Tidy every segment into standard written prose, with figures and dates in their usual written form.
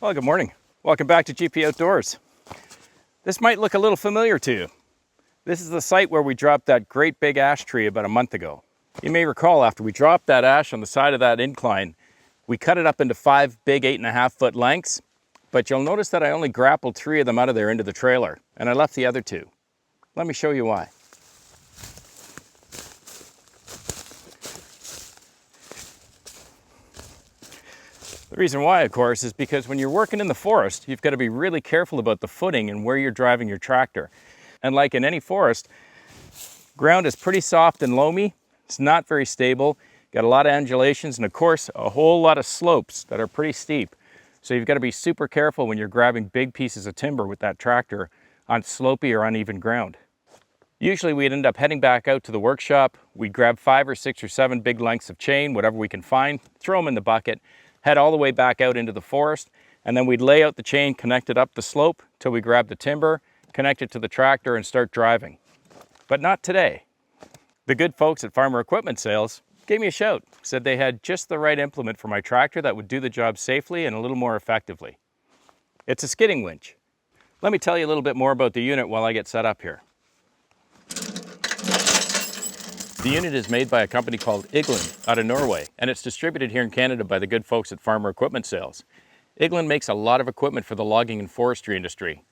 Well, good morning. Welcome back to GP Outdoors. This might look a little familiar to you. This is the site where we dropped that great big ash tree about a month ago. You may recall after we dropped that ash on the side of that incline, we cut it up into 5 big 8.5-foot lengths, but you'll notice that I only grappled 3 of them out of there into the trailer, and I left the other 2. Let me show you why. The reason why, of course, is because when you're working in the forest, you've got to be really careful about the footing and where you're driving your tractor. And like in any forest, ground is pretty soft and loamy. It's not very stable. Got a lot of undulations and, of course, a whole lot of slopes that are pretty steep. So you've got to be super careful when you're grabbing big pieces of timber with that tractor on slopey or uneven ground. Usually we'd end up heading back out to the workshop. We'd grab 5 or 6 or 7 big lengths of chain, whatever we can find, throw them in the bucket, head all the way back out into the forest, and then we'd lay out the chain, connect it up the slope till we grab the timber, connect it to the tractor and start driving. But not today. The good folks at Farmer Equipment Sales gave me a shout, said they had just the right implement for my tractor that would do the job safely and a little more effectively. It's a skidding winch. Let me tell you a little bit more about the unit while I get set up here. The unit is made by a company called Igland out of Norway, and it's distributed here in Canada by the good folks at Farmer Equipment Sales. Igland makes a lot of equipment for the logging and forestry industry.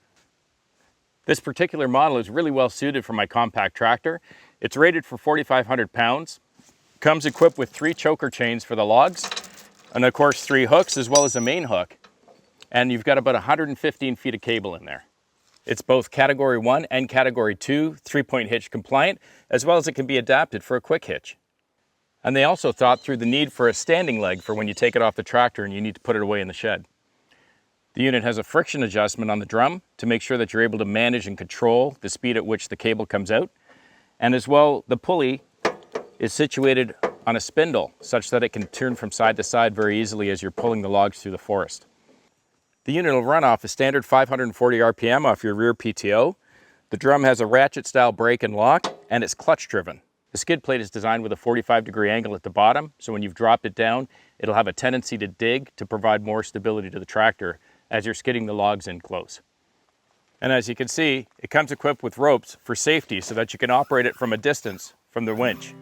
This particular model is really well suited for my compact tractor. It's rated for 4,500 pounds, comes equipped with 3 choker chains for the logs, and of course 3 hooks as well as a main hook, and you've got about 115 feet of cable in there. It's both Category 1 and Category 2 3-point hitch compliant, as well as it can be adapted for a quick hitch. And they also thought through the need for a standing leg for when you take it off the tractor and you need to put it away in the shed. The unit has a friction adjustment on the drum to make sure that you're able to manage and control the speed at which the cable comes out. And as well, the pulley is situated on a spindle such that it can turn from side to side very easily as you're pulling the logs through the forest. The unit will run off a standard 540 RPM off your rear PTO. The drum has a ratchet style brake and lock, and it's clutch driven. The skid plate is designed with a 45-degree angle at the bottom, so when you've dropped it down, it'll have a tendency to dig to provide more stability to the tractor as you're skidding the logs in close. And as you can see, it comes equipped with ropes for safety so that you can operate it from a distance from the winch.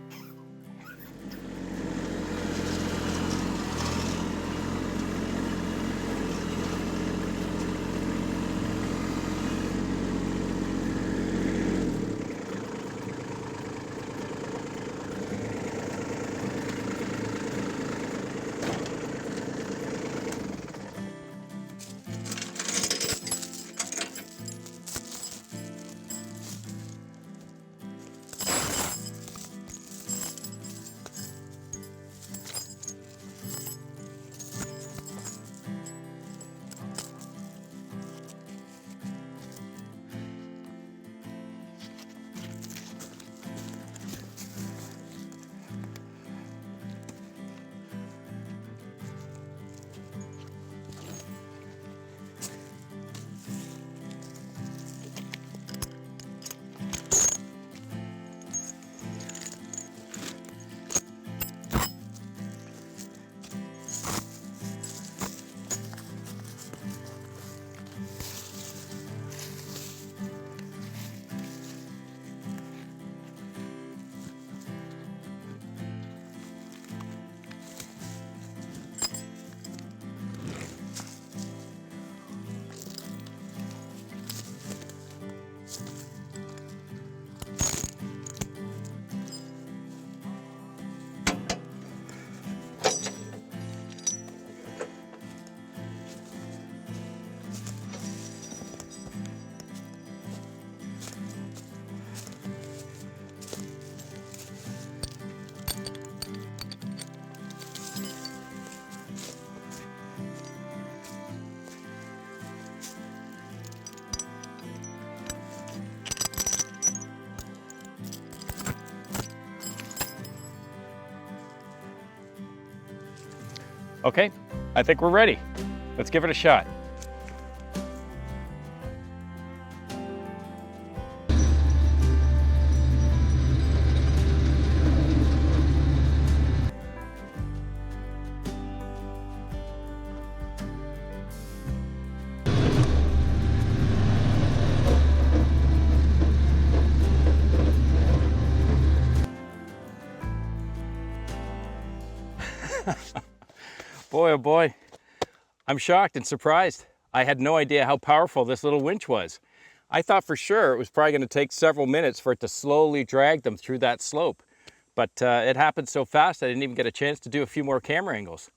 Okay, I think we're ready. Let's give it a shot. Boy, oh boy, I'm shocked and surprised. I had no idea how powerful this little winch was. I thought for sure it was probably going to take several minutes for it to slowly drag them through that slope. But it happened so fast I didn't even get a chance to do a few more camera angles.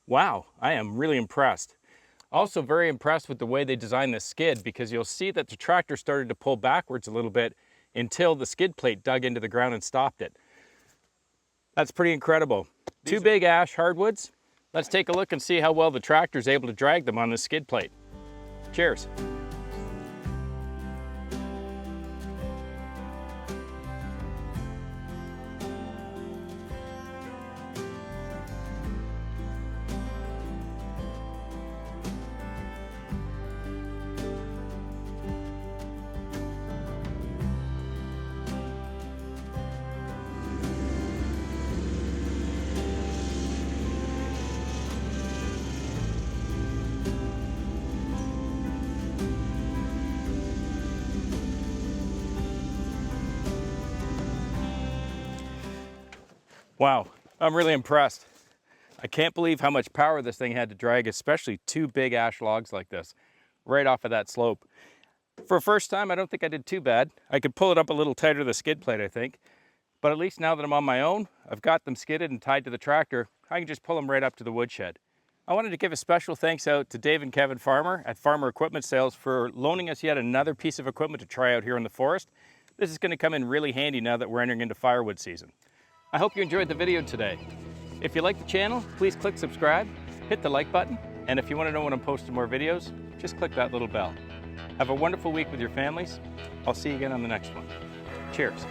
Wow, I am really impressed. Also very impressed with the way they designed this skid, because you'll see that the tractor started to pull backwards a little bit until the skid plate dug into the ground and stopped it. That's pretty incredible. Two big ash hardwoods. Let's take a look and see how well the tractor is able to drag them on the skid plate. Cheers. Wow, I'm really impressed. I can't believe how much power this thing had to drag, especially two big ash logs like this, right off of that slope. For a first time, I don't think I did too bad. I could pull it up a little tighter, the skid plate, I think. But at least now that I'm on my own, I've got them skidded and tied to the tractor, I can just pull them right up to the woodshed. I wanted to give a special thanks out to Dave and Kevin Farmer at Farmer Equipment Sales for loaning us yet another piece of equipment to try out here in the forest. This is going to come in really handy now that we're entering into firewood season. I hope you enjoyed the video today. If you like the channel, please click subscribe, hit the like button, and if you want to know when I'm posting more videos, just click that little bell. Have a wonderful week with your families. I'll see you again on the next one. Cheers.